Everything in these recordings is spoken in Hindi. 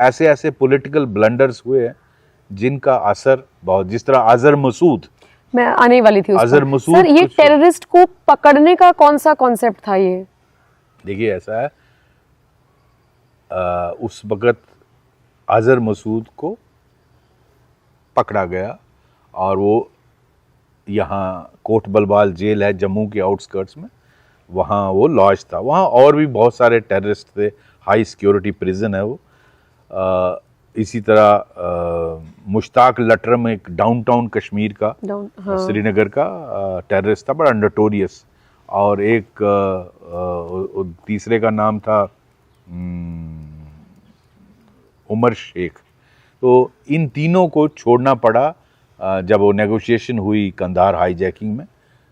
ऐसे ऐसे पॉलिटिकल ब्लंडर्स हुए हैं जिनका असर बहुत, जिस तरह अजहर मसूद, मैं आने वाली थी उस अजहर पर। मसूद सर, ये टेररिस्ट को पकड़ने का कौन सा कॉन्सेप्ट था ये? देखिए ऐसा है, उस वक़्त अजहर मसूद को पकड़ा गया और वो यहाँ कोट बलवाल जेल है जम्मू के आउटस्कर्ट्स में, वहाँ वो लॉज था। वहाँ और भी बहुत सारे टेररिस्ट थे, हाई सिक्योरिटी प्रिजन है वो। इसी तरह मुश्ताक लटरम एक डाउनटाउन कश्मीर का, श्रीनगर का टेररिस्ट था, बड़ा नोटोरियस। और एक तीसरे का नाम था उमर शेख। तो इन तीनों को छोड़ना पड़ा जब वो नेगोशिएशन हुई कंधार हाईजैकिंग में।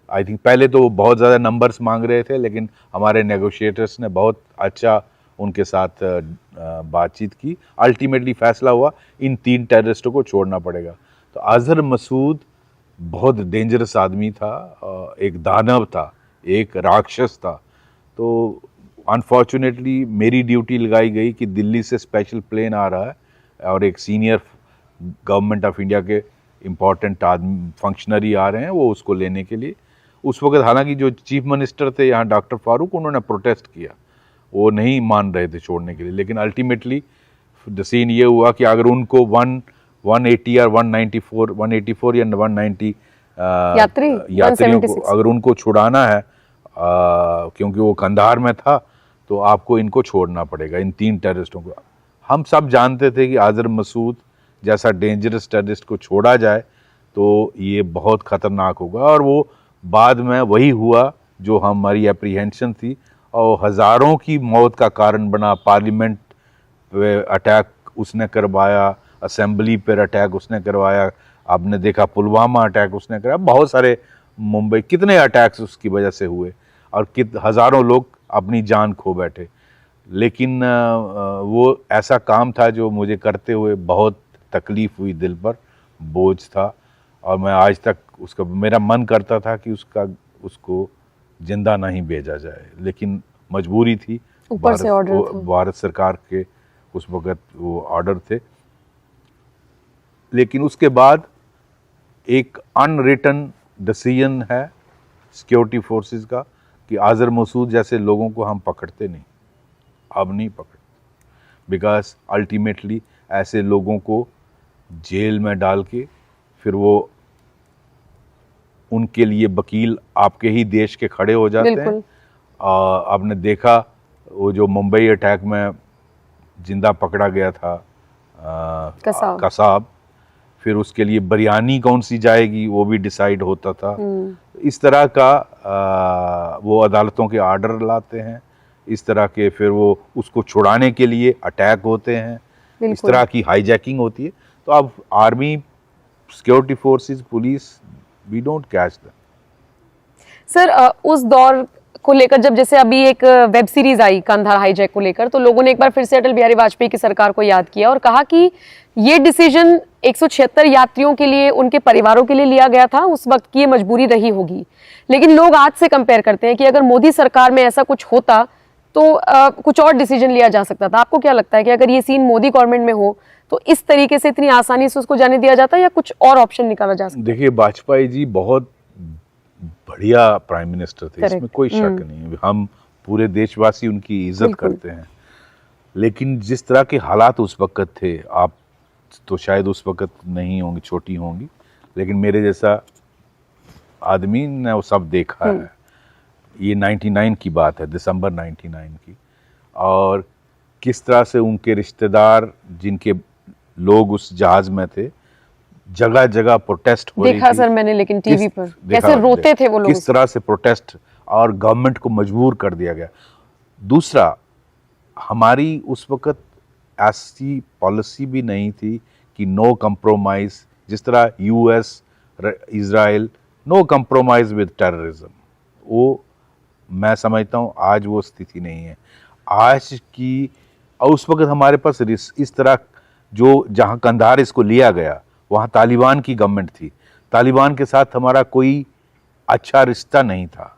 आई थिंक पहले तो वो बहुत ज़्यादा नंबर्स मांग रहे थे, लेकिन हमारे नेगोशिएटर्स ने बहुत अच्छा उनके साथ बातचीत की। अल्टीमेटली फैसला हुआ इन 3 टेररिस्टों को छोड़ना पड़ेगा। तो अजहर मसूद बहुत डेंजरस आदमी था, एक दानव था, एक राक्षस था। तो अनफॉर्चुनेटली मेरी ड्यूटी लगाई गई कि दिल्ली से स्पेशल प्लेन आ रहा है और एक सीनियर गवर्नमेंट ऑफ इंडिया के इम्पॉर्टेंट आदमी फंक्शनरी आ रहे हैं वो उसको लेने के लिए। उस वक्त हालांकि जो चीफ मिनिस्टर थे यहाँ डॉक्टर फारूक, उन्होंने प्रोटेस्ट किया, वो नहीं मान रहे थे छोड़ने के लिए। लेकिन अल्टीमेटली द सीन ये हुआ कि अगर उनको 180 और 184 या 190 यात्रियों को अगर उनको छुड़ाना है, क्योंकि वो कंधार में था, तो आपको इनको छोड़ना पड़ेगा, इन 3 टेररिस्टों को। हम सब जानते थे कि अजहर मसूद जैसा डेंजरस टेररिस्ट को छोड़ा जाए तो ये बहुत ख़तरनाक होगा। और वो बाद में वही हुआ जो हमारी एप्रीहेंशन थी, और हज़ारों की मौत का कारण बना। पार्लियामेंट पे अटैक उसने करवाया, असेंबली पर अटैक उसने करवाया, आपने देखा पुलवामा अटैक उसने कराया, बहुत सारे मुंबई कितने अटैक्स उसकी वजह से हुए और हज़ारों लोग अपनी जान खो बैठे। लेकिन वो ऐसा काम था जो मुझे करते हुए बहुत तकलीफ़ हुई, दिल पर बोझ था, और मैं आज तक उसका मेरा मन करता था कि उसको जिंदा नहीं भेजा जाए, लेकिन मजबूरी थी, ऊपर से ऑर्डर था। भारत सरकार के उस वक़्त वो ऑर्डर थे। लेकिन उसके बाद एक अनरिटन डिसीजन है सिक्योरिटी फोर्सेस का कि अजहर मसूद जैसे लोगों को हम पकड़ते नहीं, अब नहीं पकड़ते, बिकॉज अल्टीमेटली ऐसे लोगों को जेल में डाल के फिर वो उनके लिए वकील आपके ही देश के खड़े हो जाते हैं। आपने देखा वो जो मुंबई अटैक में जिंदा पकड़ा गया था कसाब, फिर उसके लिए बिरयानी कौन सी जाएगी वो भी डिसाइड होता था। इस तरह का वो अदालतों के ऑर्डर लाते हैं, इस तरह के फिर वो उसको छुड़ाने के लिए अटैक होते हैं, इस तरह की हाईजैकिंग होती है। तो अब army, security forces, police, we don't catch them. Sir, उस दौर को लेकर जब जैसे अभी एक वेब सीरीज आई कंधार हाईजैक को लेकर, तो लोगों ने एक बार फिर से अटल बिहारी वाजपेयी की सरकार को याद किया और कहा कि ये डिसीजन 176 यात्रियों के लिए, उनके परिवारों के लिए लिया गया था, उस वक्त की ये मजबूरी रही होगी। लेकिन लोग आज से कंपेयर करते हैं कि अगर मोदी सरकार में ऐसा कुछ होता तो कुछ और डिसीजन लिया जा सकता था। आपको क्या लगता है कि अगर ये सीन मोदी गवर्नमेंट में हो तो इस तरीके से इतनी आसानी से उसको जाने दिया जाता है या कुछ और ऑप्शन निकाला जा सकता है? देखिए, वाजपेयी जी बहुत बढ़िया प्राइम मिनिस्टर थे, इसमें कोई शक नहीं, हम पूरे देशवासी उनकी इज्जत करते हैं। लेकिन जिस तरह के हालात उस वक्त थे, आप तो शायद उस वक्त नहीं होंगी, छोटी होंगी, लेकिन मेरे जैसा आदमी ने वो सब देखा है। ये 99 की बात है, दिसंबर 99 की, और किस तरह से उनके रिश्तेदार, जिनके लोग उस जहाज में थे, जगह जगह प्रोटेस्ट हो रही थी। देखा सर मैंने, लेकिन टीवी पर कैसे रोते थे वो लोग, किस तरह से प्रोटेस्ट, और गवर्नमेंट को मजबूर कर दिया गया। दूसरा, हमारी उस वक्त ऐसी पॉलिसी भी नहीं थी कि नो कंप्रोमाइज, जिस तरह US, Israel, no compromise with terrorism. वो मैं समझता हूँ आज वो स्थिति नहीं है आज की। और उस वक्त हमारे पास इस तरह जो जहाँ कंधार इसको लिया गया, वहाँ तालिबान की गवर्नमेंट थी, तालिबान के साथ हमारा कोई अच्छा रिश्ता नहीं था,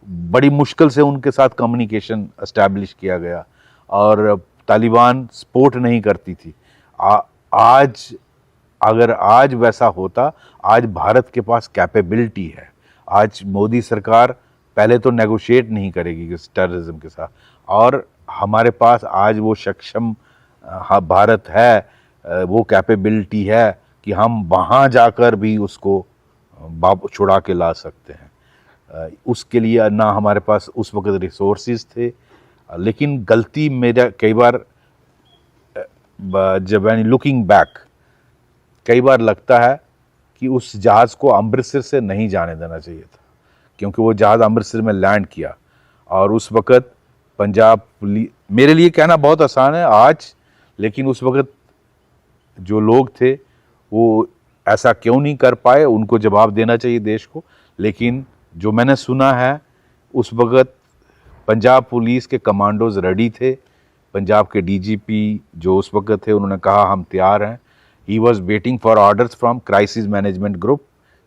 बड़ी मुश्किल से उनके साथ कम्युनिकेशन एस्टैब्लिश किया गया, और तालिबान सपोर्ट नहीं करती थी। आज अगर आज वैसा होता, आज भारत के पास कैपेबिलिटी है। आज मोदी सरकार पहले तो नेगोशिएट नहीं करेगी इस टेररिज्म के साथ, और हमारे पास आज वो सक्षम भारत है, वो कैपेबिलिटी है कि हम वहाँ जाकर भी उसको छुड़ा के ला सकते हैं। उसके लिए ना हमारे पास उस वक्त रिसोर्सेज थे, लेकिन गलती मेरा कई बार, जब लुकिंग बैक, कई बार लगता है कि उस जहाज़ को अमृतसर से नहीं जाने देना चाहिए था, क्योंकि वो जहाज़ अमृतसर में लैंड किया और उस वक़्त पंजाब पुलिस, मेरे लिए कहना बहुत आसान है आज, लेकिन उस वक़्त जो लोग थे वो ऐसा क्यों नहीं कर पाए, उनको जवाब देना चाहिए देश को। लेकिन जो मैंने सुना है, उस वक़्त पंजाब पुलिस के कमांडोज रेडी थे, पंजाब के डीजीपी जो उस वक़्त थे उन्होंने कहा हम तैयार हैं। He was waiting for orders from crisis management group,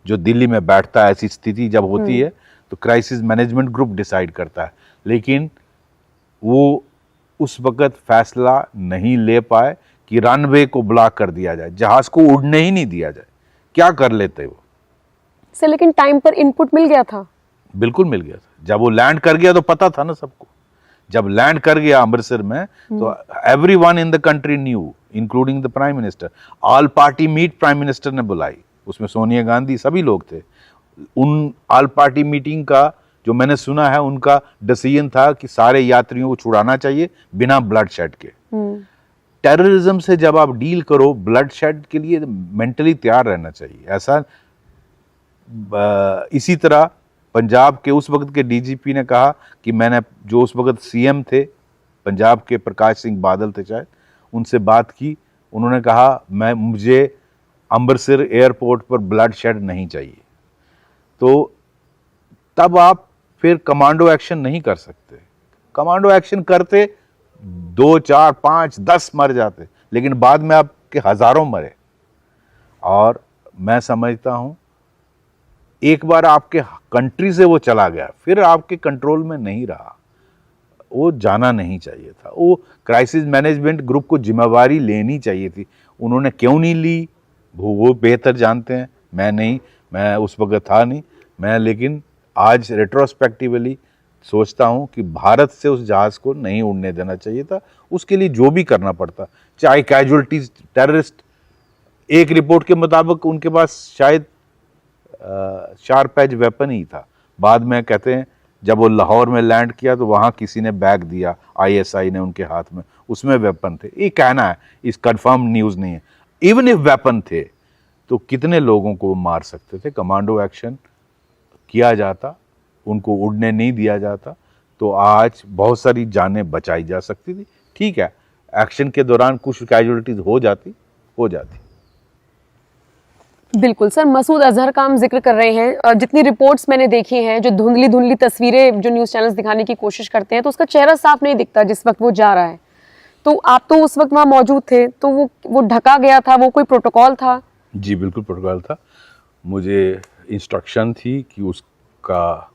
जो दिल्ली में बैठता है। ऐसी स्थिति जब होती है तो क्राइसिस मैनेजमेंट ग्रुप डिसाइड करता है, लेकिन वो उस वक़्त फैसला नहीं ले पाए कि रनवे को ब्लॉक कर दिया जाए, जहाज़ को उड़ने ही नहीं दिया जाए। क्या कर लेते वो सर? लेकिन टाइम पर इनपुट मिल गया था। बिल्कुल मिल गया था। जब वो लैंड कर गया तो पता था ना सबको। जब लैंड कर गया अमृतसर में तो everyone in the country knew, including the prime minister. All party meet prime minister ने बुलाई, उसमें सोनिया गांधी सभी लोग थे। उन ऑल पार्टी मीटिंग का जो मैंने सुना है, उनका डिसीजन था कि सारे यात्रियों को छुड़ाना चाहिए बिना ब्लड शेड के। टेररिज्म से जब आप डील करो, ब्लड शेड के लिए मेंटली तैयार रहना चाहिए। ऐसा इसी तरह पंजाब के उस वक्त के डीजीपी ने कहा कि मैंने, जो उस वक्त सीएम थे पंजाब के, प्रकाश सिंह बादल थे शायद, उनसे बात की। उन्होंने कहा मुझे अमृतसर एयरपोर्ट पर ब्लड शेड नहीं चाहिए। तो तब आप फिर कमांडो एक्शन नहीं कर सकते। कमांडो एक्शन करते 2, 4, 5, 10 मर जाते, लेकिन बाद में आपके हजारों मरे। और मैं समझता हूं एक बार आपके कंट्री से वो चला गया, फिर आपके कंट्रोल में नहीं रहा, वो जाना नहीं चाहिए था। वो क्राइसिस मैनेजमेंट ग्रुप को जिम्मेवारी लेनी चाहिए थी। उन्होंने क्यों नहीं ली वो बेहतर जानते हैं, मैं नहीं, मैं उस वक्त था नहीं मैं। लेकिन आज रेट्रोस्पेक्टिवली सोचता हूं कि भारत से उस जहाज को नहीं उड़ने देना चाहिए था। उसके लिए जो भी करना पड़ता, चाहे कैजुअलिटीज, टेररिस्ट, एक रिपोर्ट के मुताबिक उनके पास शायद शार्प एज वेपन ही था। बाद में कहते हैं जब वो लाहौर में लैंड किया तो वहां किसी ने बैग दिया, आईएसआई ने उनके हाथ में, उसमें वेपन थे। ये कहना है, इस कंफर्म न्यूज़ नहीं है। इवन इफ वेपन थे तो कितने लोगों को मार सकते थे। कमांडो एक्शन किया जाता, उनको उड़ने नहीं दिया जाता, तो आज बहुत सारी जानें बचाई जा सकती थी। ठीक है, एक्शन के दौरान कुछ कैजुअलिटीज हो जाती। बिल्कुल सर, मसूद अजहर का हम जिक्र कर रहे हैं। जितनी रिपोर्ट्स मैंने देखी हैं, जो धुंधली धुंधली तस्वीरें जो न्यूज़ चैनल्स दिखाने की कोशिश करते हैं, तो उसका चेहरा साफ नहीं दिखता जिस वक्त वो जा रहा है। तो आप तो उस वक्त वहाँ मौजूद थे, तो वो ढका गया था, वो कोई प्रोटोकॉल था? जी बिल्कुल प्रोटोकॉल था। मुझे इंस्ट्रक्शन थी कि उसका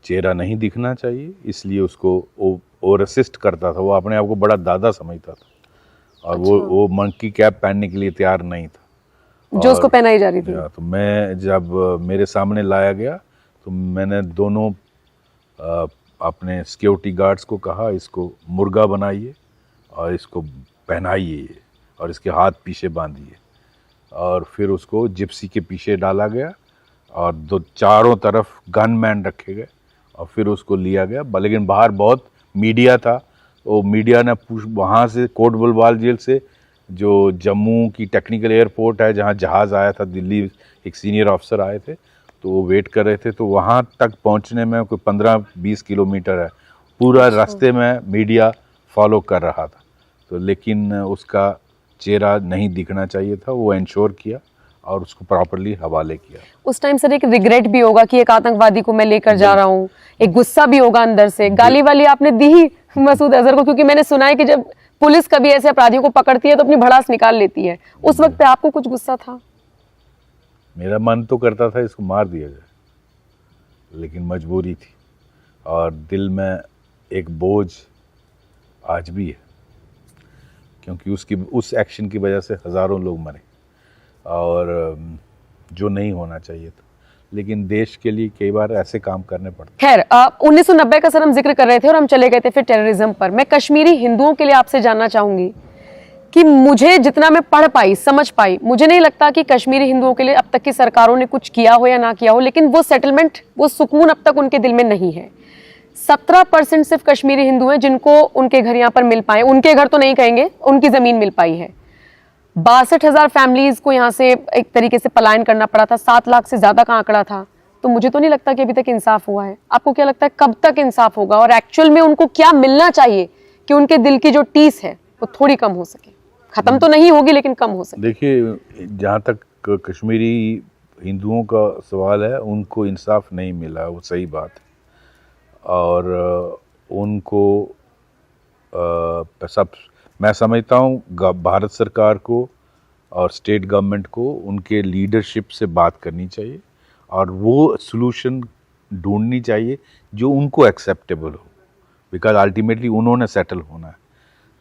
चेहरा नहीं दिखना चाहिए, इसलिए उसको वो असिस्ट करता था। वो अपने आप को बड़ा दादा समझता था, और वो मंकी कैप पहनने के लिए तैयार नहीं था, जो उसको पहनाई जा रही थी। तो मैं, जब मेरे सामने लाया गया तो मैंने दोनों अपने सिक्योरिटी गार्ड्स को कहा, इसको मुर्गा बनाइए और इसको पहनाइए और इसके हाथ पीछे बांधिए। और फिर उसको जिप्सी के पीछे डाला गया और चारों तरफ गनमैन रखे गए और फिर उसको लिया गया। लेकिन बाहर बहुत मीडिया था, वो मीडिया ने वहाँ से कोट बुलवाल जेल से, जो जम्मू की टेक्निकल एयरपोर्ट है जहाँ जहाज़ आया था दिल्ली, एक सीनियर ऑफिसर आए थे, तो वो वेट कर रहे थे। तो वहाँ तक पहुँचने में कोई 15-20 किलोमीटर है, पूरा रास्ते में मीडिया फॉलो कर रहा था। तो लेकिन उसका चेहरा नहीं दिखना चाहिए था, वो इंश्योर किया और उसको प्रॉपर्ली हवाले किया। उस टाइम सर एक रिग्रेट भी होगा कि एक आतंकवादी को मैं लेकर जा रहा हूँ, एक गुस्सा भी होगा अंदर से। गाली वाली आपने दी ही मसूद अजहर को, क्योंकि मैंने सुना है कि जब पुलिस कभी ऐसे अपराधियों को पकड़ती है तो अपनी भड़ास निकाल लेती है। उस वक्त पे आपको कुछ गुस्सा था? मेरा मन तो करता था इसको मार दिया जाए, लेकिन मजबूरी थी और दिल में एक बोझ आज भी है। क्योंकि उस एक्शन की वजह से हज़ारों लोग मरे और जो नहीं होना चाहिए था, लेकिन देश के लिए कई बार ऐसे काम करने पड़ते। खैर 1990 का सर हम जिक्र कर रहे थे और हम चले गए थे फिर टेररिज्म पर। मैं कश्मीरी हिंदुओं के लिए आपसे जानना चाहूंगी कि मुझे जितना मैं पढ़ पाई, समझ पाई, मुझे नहीं लगता कि कश्मीरी हिंदुओं के लिए अब तक की सरकारों ने कुछ किया हो या ना किया हो, लेकिन वो सेटलमेंट, वो सुकून अब तक उनके दिल में नहीं है। 17% सिर्फ कश्मीरी हिंदू हैं जिनको उनके घर यहाँ पर मिल पाए, उनके घर तो नहीं कहेंगे, उनकी जमीन मिल पाई है। 62,000 फैमिलीज को यहाँ से एक तरीके से पलायन करना पड़ा था, 7 लाख से ज्यादा का आंकड़ा था। तो मुझे तो नहीं लगता कि अभी तक इंसाफ हुआ है। आपको क्या लगता है कब तक इंसाफ होगा और एक्चुअल में उनको क्या मिलना चाहिए कि उनके दिल की जो टीस है वो थोड़ी कम हो सके? खत्म तो नहीं होगी लेकिन कम हो सके। देखिए, जहाँ तक कश्मीरी हिंदुओं का सवाल है, उनको इंसाफ नहीं मिला, वो सही बात है। और उनको सब, मैं समझता हूँ भारत सरकार को और स्टेट गवर्नमेंट को उनके लीडरशिप से बात करनी चाहिए और वो सॉल्यूशन ढूंढनी चाहिए जो उनको एक्सेप्टेबल हो, बिकॉज अल्टीमेटली उन्होंने सेटल होना है।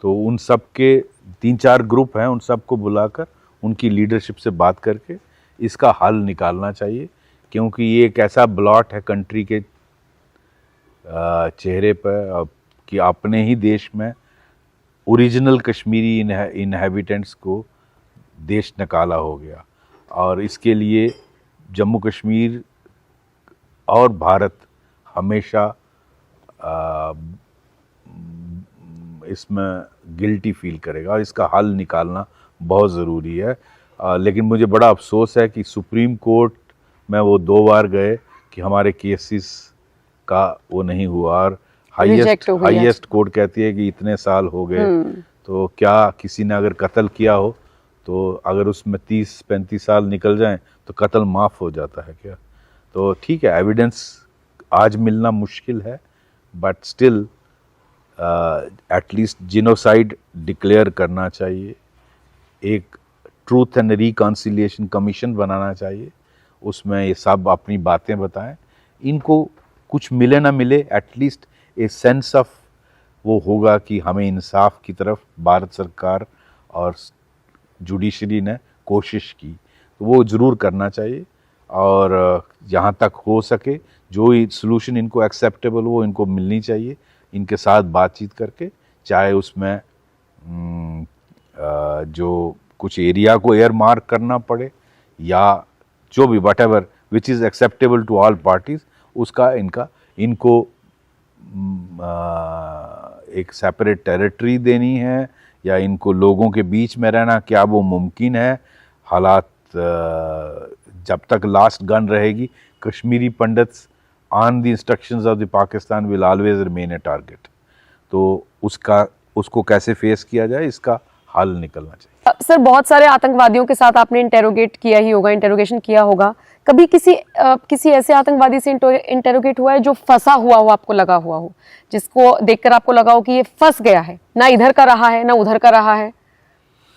तो उन सब के 3-4 ग्रुप हैं, उन सबको बुलाकर उनकी लीडरशिप से बात करके इसका हल निकालना चाहिए, क्योंकि ये एक ऐसा ब्लॉट है कंट्री के चेहरे पर कि अपने ही देश में ओरिजिनल कश्मीरी इनहेबिटेंट्स को देश निकाला हो गया। और इसके लिए जम्मू कश्मीर और भारत हमेशा इसमें गिल्टी फील करेगा और इसका हल निकालना बहुत ज़रूरी है। लेकिन मुझे बड़ा अफसोस है कि सुप्रीम कोर्ट में वो 2 बार गए कि हमारे केसेस का वो नहीं हुआ, और हाईएस्ट कोर्ट कहती है कि इतने साल हो गए। तो क्या किसी ने अगर कत्ल किया हो तो अगर उसमें 30-35 साल निकल जाएं तो कत्ल माफ़ हो जाता है क्या? तो ठीक है, एविडेंस आज मिलना मुश्किल है, but still at least genocide declare करना चाहिए। एक ट्रूथ एंड रिकॉन्सिलिएशन कमीशन बनाना चाहिए, उसमें ये सब अपनी बातें बताएं। इनको कुछ मिले ना मिले, एटलीस्ट ए सेंस ऑफ वो होगा कि हमें इंसाफ की तरफ भारत सरकार और जुडिशरी ने कोशिश की, तो वो ज़रूर करना चाहिए। और जहाँ तक हो सके जो सॉल्यूशन इनको एक्सेप्टेबल हो इनको मिलनी चाहिए, इनके साथ बातचीत करके, चाहे उसमें जो कुछ एरिया को एयर मार्क करना पड़े या जो भी, whatever which is acceptable to all parties, उसका इनको एक सेपरेट टेरिटरी देनी है या इनको लोगों के बीच में रहना, क्या वो मुमकिन है? हालात जब तक लास्ट गन रहेगी, Kashmiri pandits on the instructions of the Pakistan will always remain A target. तो उसको कैसे फेस किया जाए, इसका हल निकलना चाहिए। सर, बहुत सारे आतंकवादियों के साथ आपने इंटेरोगेशन किया होगा। कभी किसी ऐसे आतंकवादी से इंटेरोगेट हुआ है जो फंसा हुआ हो, आपको लगा हुआ हो, जिसको देखकर आपको लगा हो कि ये फंस गया है, ना इधर का रहा है ना उधर का रहा है,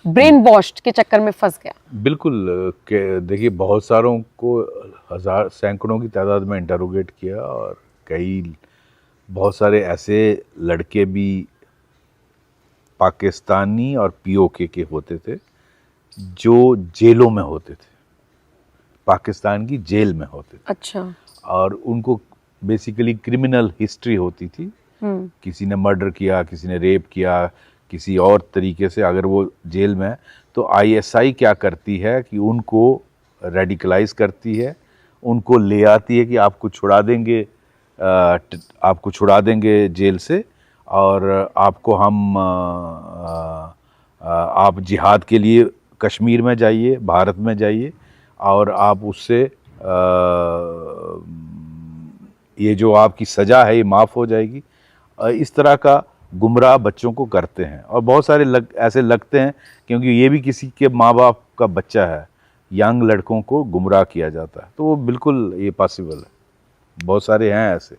ब्रेन वॉश्ड के चक्कर में फंस गया? बिल्कुल, देखिए, बहुत सारों को सैकड़ों की तादाद में इंटेरोगेट किया, और बहुत सारे ऐसे लड़के भी पाकिस्तानी और पीओके के होते थे जो जेलों में होते थे, पाकिस्तान की जेल में होते थे। अच्छा। और उनको बेसिकली क्रिमिनल हिस्ट्री होती थी, किसी ने मर्डर किया, किसी ने रेप किया, किसी और तरीके से अगर वो जेल में है, तो आईएसआई क्या करती है कि उनको रेडिकलाइज करती है, उनको ले आती है कि आपको छुड़ा देंगे जेल से, और आपको हम आप जिहाद के लिए कश्मीर में जाइए, भारत में जाइए, और आप उससे ये जो आपकी सज़ा है ये माफ़ हो जाएगी। इस तरह का गुमराह बच्चों को करते हैं, और बहुत सारे ऐसे लगते हैं, क्योंकि ये भी किसी के माँ बाप का बच्चा है, यंग लड़कों को गुमराह किया जाता है, तो वो बिल्कुल ये पॉसिबल है, बहुत सारे हैं ऐसे।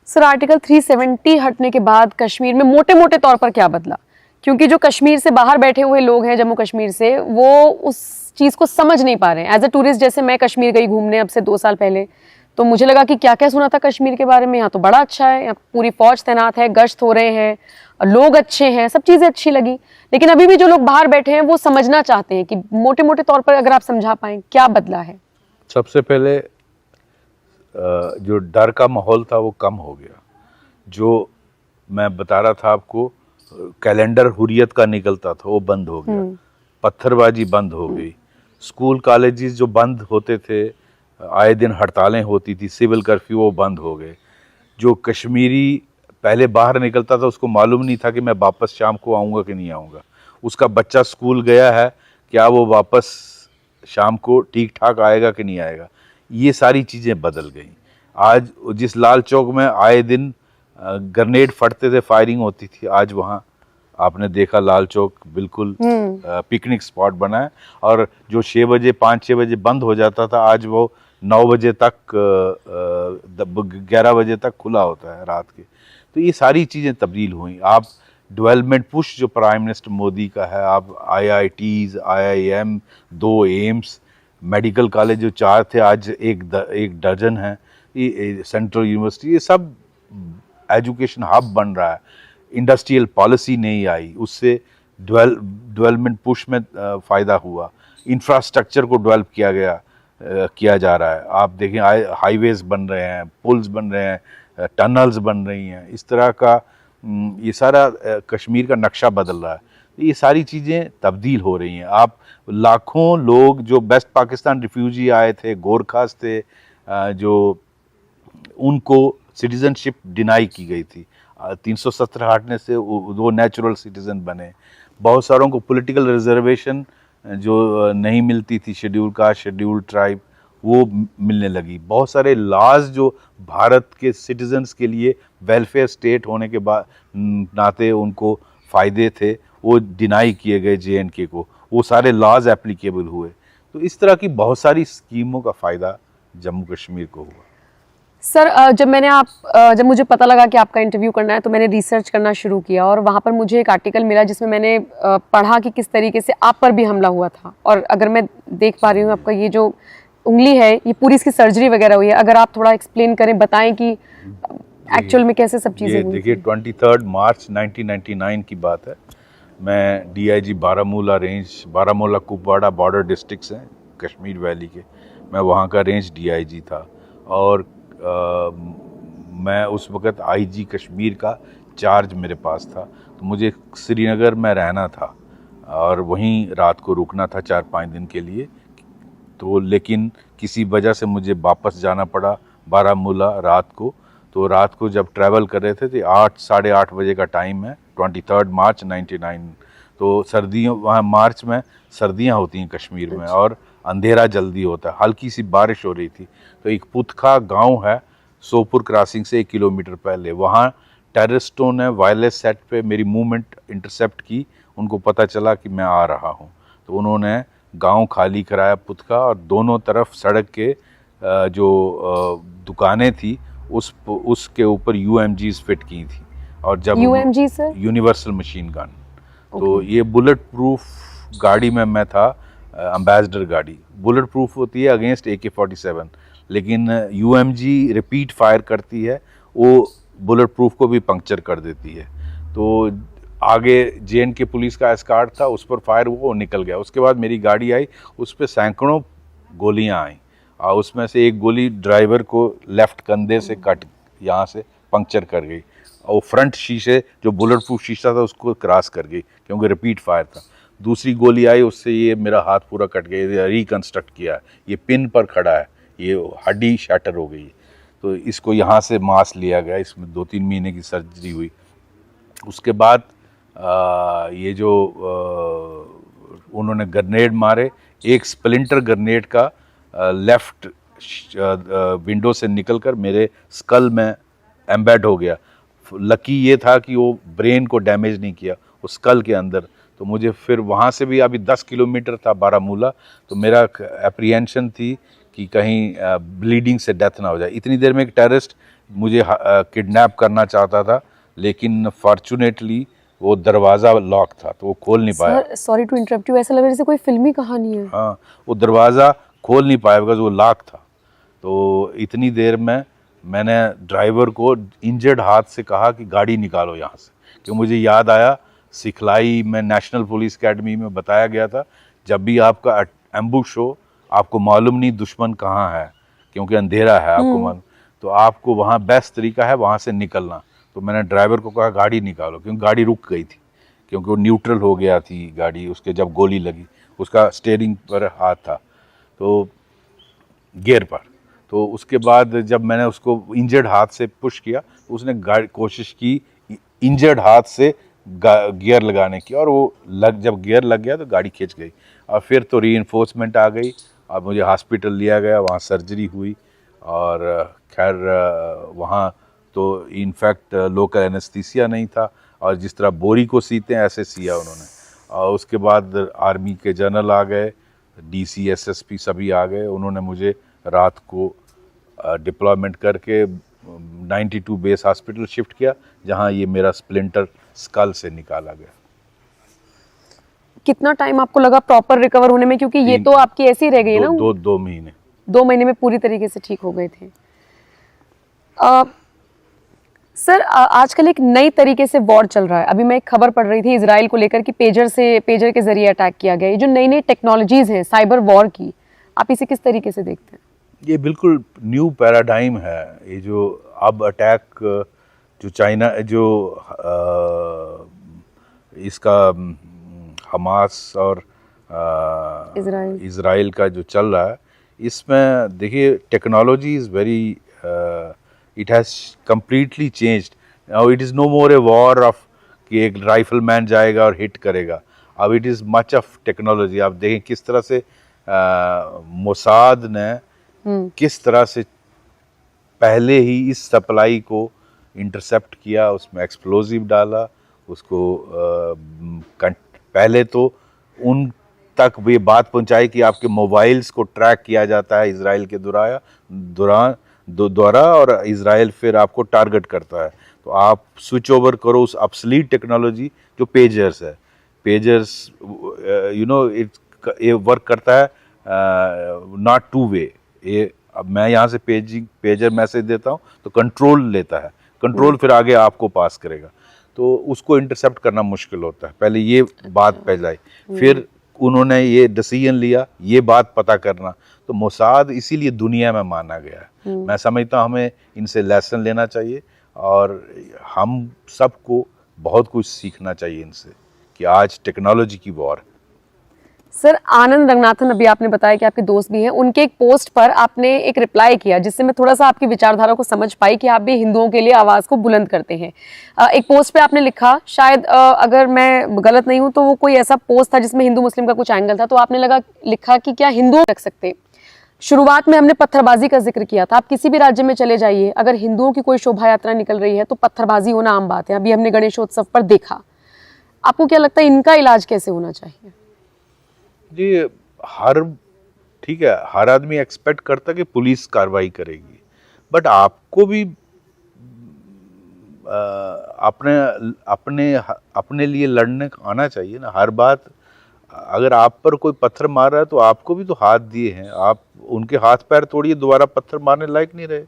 सर, आर्टिकल 370 हटने के बाद कश्मीर में मोटे मोटे तौर पर क्या बदला? क्योंकि जो कश्मीर से बाहर बैठे हुए लोग हैं, जम्मू कश्मीर से, वो उस चीज़ को समझ नहीं पा रहे हैं। एज अ टूरिस्ट, जैसे मैं कश्मीर गई घूमने अब से 2 साल पहले, तो मुझे लगा कि क्या क्या सुना था कश्मीर के बारे में, यहाँ तो बड़ा अच्छा है, यहाँ पूरी फौज तैनात है, गश्त हो रहे हैं, लोग अच्छे हैं, सब चीज़ें अच्छी लगी। लेकिन अभी भी जो लोग बाहर बैठे हैं वो समझना चाहते हैं कि मोटे मोटे तौर पर अगर आप समझा पाएं क्या बदला है। सबसे पहले जो डर का माहौल था वो कम हो गया। जो मैं बता रहा था आपको, कैलेंडर हुर्रियत का निकलता था वो बंद हो गया, पत्थरबाजी बंद हो गई, स्कूल कॉलेजेस जो बंद होते थे, आए दिन हड़तालें होती थी, सिविल कर्फ्यू वो बंद हो गए। जो कश्मीरी पहले बाहर निकलता था उसको मालूम नहीं था कि मैं वापस शाम को आऊँगा कि नहीं आऊँगा, उसका बच्चा स्कूल गया है, क्या वो वापस शाम को ठीक ठाक आएगा कि नहीं आएगा, ये सारी चीज़ें बदल गई। आज जिस लाल चौक में आए दिन ग्रेनेड फटते थे, फायरिंग होती थी, आज वहाँ आपने देखा लाल चौक बिल्कुल पिकनिक स्पॉट बना है। और जो 6 बजे 5-6 बजे बंद हो जाता था, आज वो 9 बजे तक 11 बजे तक खुला होता है रात के। तो ये सारी चीज़ें तब्दील हुई। आप डेवलपमेंट पुश जो प्राइम मिनिस्टर मोदी का है, आप IITs, IIM, 2 AIIMS, medical college जो 4 थे आज एक डजन है, ये सेंट्रल यूनिवर्सिटी, ये सब एजुकेशन हब बन रहा है। इंडस्ट्रियल पॉलिसी नहीं आई, उससे डेवलपमेंट पुश में फ़ायदा हुआ। इंफ्रास्ट्रक्चर को डेवलप किया जा रहा है। आप देखें हाईवेज बन रहे हैं, पुल्स बन रहे हैं, टनल्स बन रही हैं, इस तरह का ये सारा कश्मीर का नक्शा बदल रहा है। ये सारी चीज़ें तब्दील हो रही हैं। आप लाखों लोग जो वेस्ट पाकिस्तान रिफ्यूजी आए थे, गोरखास थे, जो उनको सिटीज़नशिप डिनाई की गई थी, 317 हटने से वो नेचुरल सिटीज़न बने। बहुत सारों को पॉलिटिकल रिजर्वेशन जो नहीं मिलती थी, शेड्यूल कास्ट, शेड्यूल ट्राइब, वो मिलने लगी। बहुत सारे लॉज जो भारत के सिटीजन्स के लिए वेलफेयर स्टेट होने के बाद नाते उनको फ़ायदे थे, वो डिनाई किए गए JNK को, वो सारे लॉज एप्लीकेबल हुए। तो इस तरह की बहुत सारी स्कीमों का फ़ायदा जम्मू कश्मीर को हुआ। सर, जब मुझे पता लगा कि आपका इंटरव्यू करना है तो मैंने रिसर्च करना शुरू किया और वहाँ पर मुझे एक आर्टिकल मिला जिसमें मैंने पढ़ा कि किस तरीके से आप पर भी हमला हुआ था। और अगर मैं देख पा रही हूँ आपका ये जो उंगली है, ये पूरी इसकी सर्जरी वगैरह हुई है, अगर आप थोड़ा एक्सप्लेन करें, बताएं कि एक्चुअल में कैसे सब चीज़ें हुई। देखिए 23 मार्च 1999 की बात है। मैं DIG Baramulla range, Baramulla Kupwara border districts हैं कश्मीर वैली के, मैं वहाँ का रेंज DIG था। और मैं उस वक़्त IG कश्मीर का चार्ज मेरे पास था। तो मुझे श्रीनगर में रहना था और वहीं रात को रुकना था 4-5 दिन के लिए। तो लेकिन किसी वजह से मुझे वापस जाना पड़ा बारामूला रात को। तो रात को जब ट्रैवल कर रहे थे तो 8 साढ़े 8 बजे का टाइम है, 23 मार्च 99। तो सर्दियों, वहाँ मार्च में सर्दियाँ होती हैं कश्मीर में और अंधेरा जल्दी होता है, हल्की सी बारिश हो रही थी। तो एक पुतखा गांव है सोपुर क्रॉसिंग से 1 किलोमीटर पहले, वहाँ टेररिस्टों ने वायरलेस सेट पे मेरी मूवमेंट इंटरसेप्ट की। उनको पता चला कि मैं आ रहा हूँ, तो उन्होंने गांव खाली कराया पुतखा, और दोनों तरफ सड़क के जो दुकानें थी उसके ऊपर UMGs फिट की थी। और जब UMG sir, universal machine gun, तो ये बुलेट प्रूफ गाड़ी में मैं था, एम्बेसडर गाड़ी बुलेट प्रूफ होती है अगेंस्ट AK-47, लेकिन UMG रिपीट फायर करती है, वो बुलेट प्रूफ को भी पंक्चर कर देती है। तो आगे JNK पुलिस का एस्कार्ट था, उस पर फायर हुआ, वो निकल गया। उसके बाद मेरी गाड़ी आई, उस पर सैकड़ों गोलियां आईं, और उसमें से एक गोली ड्राइवर को लेफ्ट कंधे से कट, यहाँ से पंक्चर कर गई, और फ्रंट शीशे जो बुलेट प्रूफ शीशा था उसको क्रॉस कर गई, क्योंकि रिपीट फायर था। दूसरी गोली आई, उससे ये मेरा हाथ पूरा कट गया, रिकन्स्ट्रक्ट किया है, ये पिन पर खड़ा है, ये हड्डी शैटर हो गई। तो इसको यहाँ से मांस लिया गया, इसमें 2-3 महीने की सर्जरी हुई। उसके बाद ये जो उन्होंने ग्रेनेड मारे, एक स्प्लिंटर ग्रेनेड का लेफ्ट विंडो से निकलकर मेरे स्कल में एम्बेड हो गया। लकी ये था कि वो ब्रेन को डैमेज नहीं किया, वो स्कल के अंदर। तो मुझे फिर वहाँ से भी, अभी 10 किलोमीटर था बारामूला, तो मेरा एप्रीहेंशन थी कि कहीं ब्लीडिंग से डेथ ना हो जाए। इतनी देर में एक टेररिस्ट मुझे किडनैप करना चाहता था, लेकिन फॉर्चुनेटली वो दरवाज़ा लॉक था, तो वो खोल नहीं पाया। सॉरी टू इंटरप्ट यू, ऐसा लग रहा है जैसे कोई फिल्मी कहानी है। हाँ, वो दरवाज़ा खोल नहीं पाया बिकॉज वो लॉक था। तो इतनी देर में मैंने ड्राइवर को इंजर्ड हाथ से कहा कि गाड़ी निकालो यहाँ से, क्योंकि मुझे याद आया सिखलाई में नेशनल पुलिस एकेडमी में बताया गया था, जब भी आपका एम्बुश हो, आपको मालूम नहीं दुश्मन कहाँ है, क्योंकि अंधेरा है, आपको मालूम, तो आपको वहाँ बेस्ट तरीका है वहाँ से निकलना। तो मैंने ड्राइवर को कहा गाड़ी निकालो, क्योंकि गाड़ी रुक गई थी, क्योंकि वो न्यूट्रल हो गया थी गाड़ी, उसके जब गोली लगी, उसका स्टीयरिंग पर हाथ था, तो गियर पर। तो उसके बाद जब मैंने उसको इंजर्ड हाथ से पुश किया, तो उसने गाड़ी कोशिश की इंजर्ड हाथ से गियर लगाने की, और वो जब गियर लग गया तो गाड़ी खिंच गई। और फिर तो रीइंफोर्समेंट आ गई और मुझे हॉस्पिटल लिया गया, वहाँ सर्जरी हुई, और खैर वहाँ तो इनफैक्ट लोकल एनेस्थीसिया नहीं था, और जिस तरह बोरी को सीते हैं ऐसे सिया उन्होंने। और उसके बाद आर्मी के जनरल आ गए, डीसी एसएसपी सभी आ गए, उन्होंने मुझे रात को डिप्लॉयमेंट करके 92 बेस हॉस्पिटल शिफ्ट किया, जहां ये मेरा स्प्लिंटर स्कल से निकाला गया। कितना टाइम आपको लगा प्रॉपर रिकवर होने में, क्योंकि ये तो आपकी ऐसी रह गई ना? 2 महीने। 2 महीने में पूरी तरीके से ठीक हो गए थे। सर आजकल एक नई तरीके से वॉर चल रहा है। अभी मैं एक खबर पढ़ रही थी इजराइल को लेकर कि पेजर के जरिए अटैक किया गया। ये जो नई नई टेक्नोलॉजीज हैं साइबर वॉर की, आप इसे किस तरीके से देखते हैं? ये बिल्कुल न्यू पैराडाइम है। ये जो अब अटैक जो चाइना जो इसका हमास और इजराइल का जो चल रहा है, इसमें देखिए technology is very, it has completely changed. Now it is no more a war of कि एक राइफलमैन जाएगा और हिट करेगा। अब it is much of technology. आप देखें किस तरह से मोसाद ने किस तरह से पहले ही इस सप्लाई को इंटरसेप्ट किया, उसमें एक्सप्लोजिव डाला, उसको पहले तो उन तक ये बात पहुंचाई कि आपके मोबाइल्स को ट्रैक किया जाता है इजराइल के द्वारा, और इजराइल फिर आपको टारगेट करता है। तो आप स्विच ओवर करो उस ऑब्सलीट टेक्नोलॉजी जो पेजर्स है। पेजर्स ये वर्क करता है नॉट टू वे। ये अब मैं यहाँ से पेजर मैसेज देता हूँ तो कंट्रोल लेता है, कंट्रोल फिर आगे आपको पास करेगा, तो उसको इंटरसेप्ट करना मुश्किल होता है। पहले ये बात फैलाई, फिर उन्होंने ये डिसीजन लिया ये बात पता करना। तो मोसाद इसीलिए दुनिया में माना गया है। मैं समझता हूँ हमें इनसे लेसन लेना चाहिए, और हम सबको बहुत कुछ सीखना चाहिए इनसे कि आज टेक्नोलॉजी की वॉर। सर आनंद रंगनाथन, अभी आपने बताया कि आपके दोस्त भी हैं, उनके एक पोस्ट पर आपने एक रिप्लाई किया जिससे मैं थोड़ा सा आपकी विचारधारा को समझ पाई कि आप भी हिंदुओं के लिए आवाज़ को बुलंद करते हैं। एक पोस्ट पे आपने लिखा, शायद अगर मैं गलत नहीं हूं तो वो कोई ऐसा पोस्ट था जिसमें हिंदू मुस्लिम का कुछ एंगल था, तो आपने लिखा कि क्या हिंदुओं रख सकते। शुरुआत में हमने पत्थरबाजी का जिक्र किया था। आप किसी भी राज्य में चले जाइए, अगर हिंदुओं की कोई शोभा यात्रा निकल रही है तो पत्थरबाजी होना आम बात है। अभी हमने गणेशोत्सव पर देखा। आपको क्या लगता है इनका इलाज कैसे होना चाहिए? जी ठीक है, हर आदमी एक्सपेक्ट करता कि पुलिस कार्रवाई करेगी, बट आपको भी अपने लिए लड़ने आना चाहिए ना। हर बात, अगर आप पर कोई पत्थर मार रहा है तो आपको भी तो हाथ दिए हैं, आप उनके हाथ पैर तोड़िए, दोबारा पत्थर मारने लायक नहीं रहे।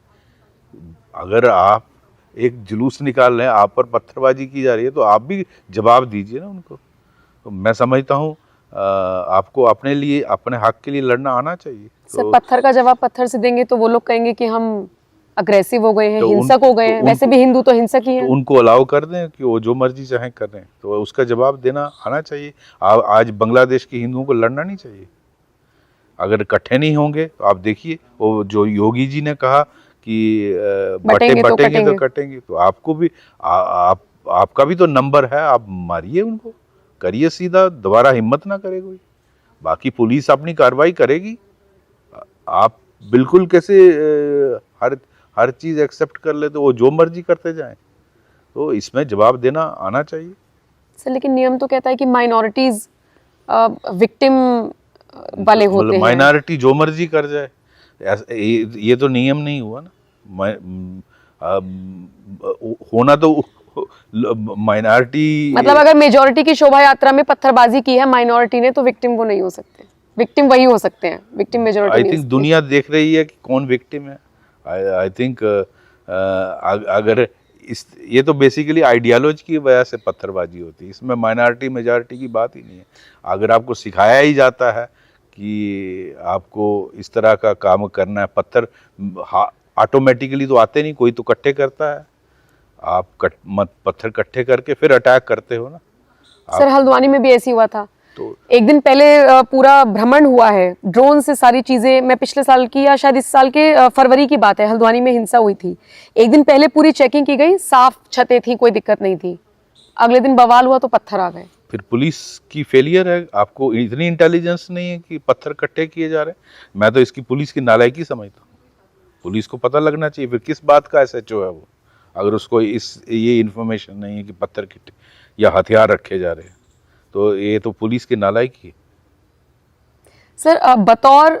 अगर आप एक जुलूस निकाल रहे हैं, आप पर पत्थरबाजी की जा रही है, तो आप भी जवाब दीजिए ना उनको। तो मैं समझता हूँ आपको अपने लिए, अपने हक के लिए लड़ना आना चाहिए। सर पत्थर का जवाब पत्थर से देंगे तो वो लोग कहेंगे कि हम अग्रेसिव हो गए हैं, हिंसक हो गए हैं। वैसे भी हिंदू तो हिंसक ही हैं। तो उनको अलाउ कर दें कि वो जो मर्जी चाहें कर रहे हैं, तो उसका जवाब देना आना चाहिए। आज बांग्लादेश के हिंदुओं को लड़ना नहीं चाहिए। अगर इकट्ठे नहीं होंगे तो आप देखिए, वो जो योगी जी ने कहा कि बटेंगे तो कटेंगे, तो आपको भी आपका भी तो नंबर है, आप मारिए उनको, करिए सीधा, दोबारा हिम्मत ना करे कोई। बाकी पुलिस अपनी कार्रवाई करेगी। आप बिल्कुल कैसे हर चीज एक्सेप्ट कर ले तो वो जो मर्जी करते जाएं, तो इसमें जवाब देना आना चाहिए। सर लेकिन नियम तो कहता है कि माइनॉरिटीज विक्टिम वाले होते हैं। माइनॉरिटी जो मर्जी कर जाए, ये तो नियम नहीं हुआ ना। होना तो माइनॉरिटी, मतलब अगर मेजॉरिटी की शोभा यात्रा में पत्थरबाजी की है माइनॉरिटी ने, तो विक्टिम वो नहीं हो सकते। विक्टिम वही हो सकते हैं, विक्टिम मेजॉरिटी। आई थिंक दुनिया देख रही है कि कौन विक्टिम है। आई थिंक अगर ये तो बेसिकली आइडियोलॉजी की वजह से पत्थरबाजी होती है, इसमें माइनॉरिटी मेजॉरिटी की बात ही नहीं है। अगर आपको सिखाया ही जाता है कि आपको इस तरह का काम करना है, पत्थर ऑटोमेटिकली तो आते नहीं, कोई तो इकट्ठे करता है, आप पत्थर इकट्ठे करके फिर अटैक करते हो ना। सर हल्द्वानी में भी ऐसी हुआ था, तो एक दिन पहले पूरा भ्रमण हुआ है ड्रोन से, सारी चीजें, मैं पिछले साल की या शायद इस साल के फरवरी की बात है, हल्द्वानी में हिंसा हुई थी। एक दिन पहले पूरी चेकिंग की गई, साफ छतें थी, कोई दिक्कत नहीं थी। अगले दिन बवाल हुआ तो पत्थर आ गए। फिर पुलिस की फेलियर है, आपको इतनी इंटेलिजेंस नहीं है कि पत्थर इकट्ठे किए जा रहे हैं। मैं तो इसकी पुलिस की नालायकी समझता हूँ। पुलिस को पता लगना चाहिए, फिर किस बात का SHO है वो, अगर उसको ये इन्फॉर्मेशन नहीं है कि पत्थर या हथियार रखे जा रहे हैं, तो ये तो पुलिस की नालायकी है। सर बतौर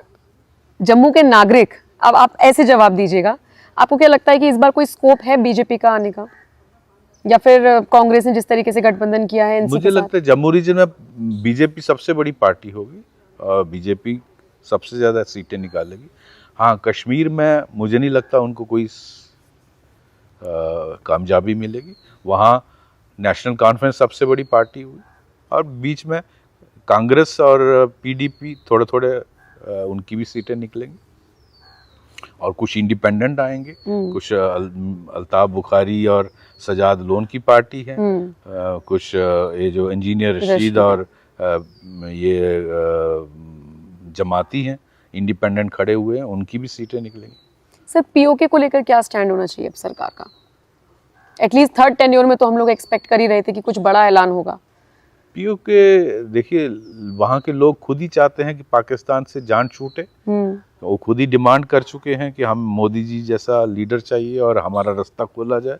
जम्मू के नागरिक अब आप ऐसे जवाब दीजिएगा, आपको क्या लगता है कि इस बार कोई स्कोप है बीजेपी का आने का, या फिर कांग्रेस ने जिस तरीके से गठबंधन किया है मुझे लगता है जम्मू रीजन में बीजेपी सबसे बड़ी पार्टी होगी और बीजेपी सबसे ज़्यादा सीटें निकालेगी। हाँ, कश्मीर में मुझे नहीं लगता उनको कोई कामयाबी मिलेगी। वहाँ नेशनल कॉन्फ्रेंस सबसे बड़ी पार्टी हुई और बीच में कांग्रेस और PDP थोड़े थोड़े उनकी भी सीटें निकलेंगी और कुछ इंडिपेंडेंट आएंगे। कुछ अल्ताफ बुखारी और सजाद लोन की पार्टी है, कुछ ये जो इंजीनियर रशीद और ये जमाती हैं, इंडिपेंडेंट खड़े हुए हैं, उनकी भी सीटें निकलेंगी। सर POK को लेकर क्या स्टैंड होना चाहिए अब सरकार का? एटलीस्ट थर्ड टेन्योर में तो हम लोग एक्सपेक्ट कर ही रहे थे कि कुछ बड़ा ऐलान होगा। POK देखिए, वहाँ के लोग खुद ही चाहते हैं कि पाकिस्तान से जान छूटे। वो खुद ही डिमांड कर चुके हैं कि हम मोदी जी जैसा लीडर चाहिए और हमारा रास्ता खोला जाए।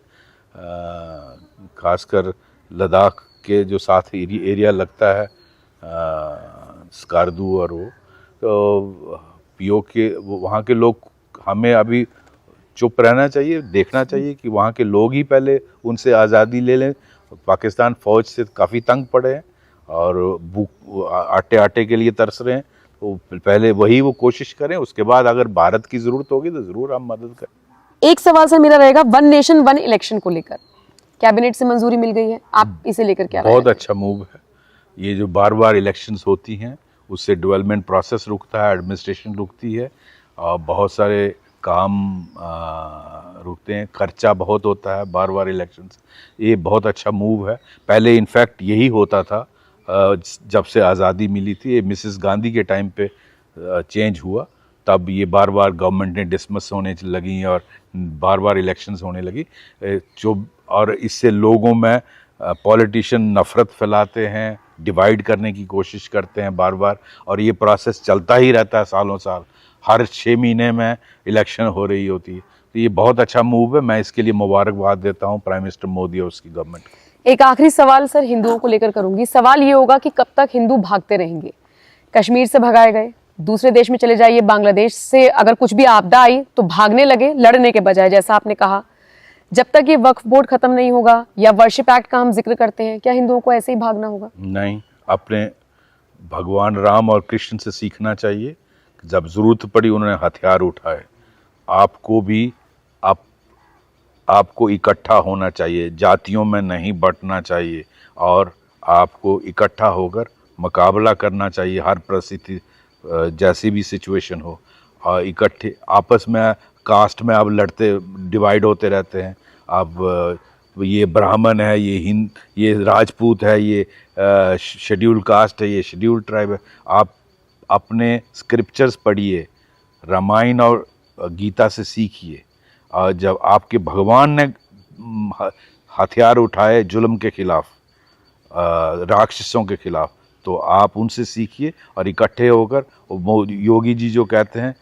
खासकर लद्दाख के जो साथ एरिया लगता है, स्कार्दू और वो, तो POK वहाँ के लोग, हमें अभी चुप रहना चाहिए, देखना चाहिए कि वहाँ के लोग ही पहले उनसे आज़ादी ले लें। पाकिस्तान फ़ौज से काफ़ी तंग पड़े हैं और आटे के लिए तरस रहे हैं, तो पहले वही वो कोशिश करें, उसके बाद अगर भारत की ज़रूरत होगी तो ज़रूर हम मदद करें। एक सवाल सर मेरा रहेगा, वन नेशन वन इलेक्शन को लेकर कैबिनेट से मंजूरी मिल गई है, आप इसे लेकर क्या? बहुत अच्छा मूव है ये, जो बार बार इलेक्शंस होती हैं उससे डेवलपमेंट प्रोसेस रुकता है, एडमिनिस्ट्रेशन रुकती है और बहुत सारे काम रुकते हैं, खर्चा बहुत होता है बार बार इलेक्शंस। ये बहुत अच्छा मूव है। पहले इनफैक्ट यही होता था जब से आज़ादी मिली थी, ये मिसेस गांधी के टाइम पे चेंज हुआ, तब ये बार बार गवर्नमेंट ने डिसमिस होने लगी और बार बार इलेक्शंस होने लगी जो, और इससे लोगों में पॉलिटिशियन नफ़रत फैलाते हैं, डिवाइड करने की कोशिश करते हैं बार बार, और ये प्रोसेस चलता ही रहता है सालों साल, हर 6 महीने में इलेक्शन हो रही होती है। तो ये बहुत अच्छा मूव है, मैं इसके लिए मुबारकबाद देता हूँ प्राइम मिनिस्टर मोदी और उसकी गवर्नमेंट को। एक आखिरी सवाल सर हिंदुओं को लेकर करूंगी। सवाल ये होगा कि कब तक हिंदू भागते रहेंगे? कश्मीर से भगाए गए, दूसरे देश में चले जाइए, बांग्लादेश से अगर कुछ भी आपदा आई तो भागने लगे, लड़ने के बजाय, जैसा आपने कहा। जब तक ये वक्फ बोर्ड खत्म नहीं होगा या वर्शिप एक्ट का हम जिक्र करते हैं, क्या हिंदुओं को ऐसे ही भागना होगा? नहीं, अपने भगवान राम और कृष्ण से सीखना चाहिए। जब जरूरत पड़ी उन्होंने हथियार उठाए। आपको भी आपको इकट्ठा होना चाहिए, जातियों में नहीं बंटना चाहिए और आपको इकट्ठा होकर मुकाबला करना चाहिए हर परिस्थिति, जैसी भी सिचुएशन हो। और इकट्ठे आपस में कास्ट में आप लड़ते, डिवाइड होते रहते हैं। अब ये ब्राह्मण है, ये राजपूत है, ये शेड्यूल कास्ट है, ये शेड्यूल ट्राइब है। आप अपने स्क्रिप्चर्स पढ़िए, रामायण और गीता से सीखिए। और जब आपके भगवान ने हथियार उठाए जुल्म के खिलाफ, राक्षसों के खिलाफ, तो आप उनसे सीखिए और इकट्ठे होकर, योगी जी जो कहते हैं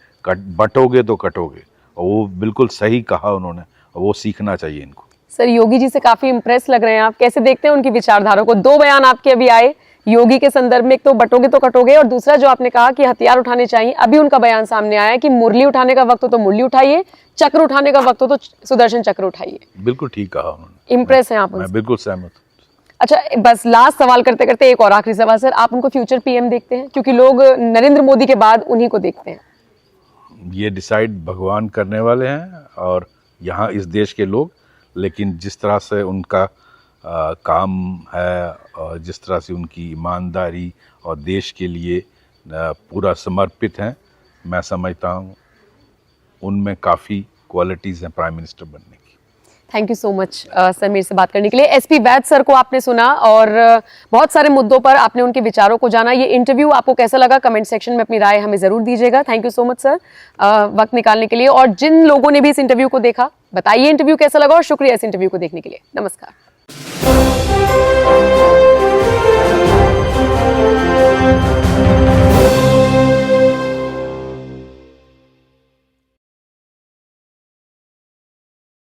बटोगे तो कटोगे, और वो बिल्कुल सही कहा उन्होंने, और वो सीखना चाहिए इनको। सर योगी जी से काफी इम्प्रेस लग रहे हैं आप, कैसे देखते हैं उनकी विचारधारा को? 2 बयान आपके अभी आए योगी के संदर्भ में, एक तो बटोगे तो कटोगे और दूसरा जो आपने कहा कि हथियार उठाने चाहिए। अभी उनका बयान सामने आया कि मुरली उठाने का वक्त हो तो मुरली उठाइए, चक्र उठाने का वक्त हो तो सुदर्शन चक्र उठाइए। बिल्कुल ठीक कहा उन्होंने, इम्प्रेस हैं आप? मैं बिल्कुल सहमत हूँ। अच्छा, बस लास्ट सवाल करते करते एक और आखिरी सवाल सर, आप उनको फ्यूचर PM देखते हैं? क्योंकि लोग नरेंद्र मोदी के बाद उन्हीं को देखते हैं। ये डिसाइड भगवान करने वाले हैं और यहाँ इस देश के लोग, लेकिन जिस तरह से उनका काम है और जिस तरह से उनकी ईमानदारी और देश के लिए पूरा समर्पित हैं, मैं समझता हूँ उनमें काफ़ी क्वालिटीज़ हैं प्राइम मिनिस्टर बनने की। Thank you so much sir मेरे से बात करने के लिए। एसपी वैद सर को आपने सुना और बहुत सारे मुद्दों पर आपने उनके विचारों को जाना। ये इंटरव्यू आपको कैसा लगा कमेंट सेक्शन में अपनी राय हमें जरूर दीजिएगा। Thank you so much sir वक्त निकालने के लिए। और जिन लोगों ने भी इस इंटरव्यू को देखा बताइए इंटरव्यू कैसा लगा और शुक्रिया इस इंटरव्यू को देखने के लिए। नमस्कार।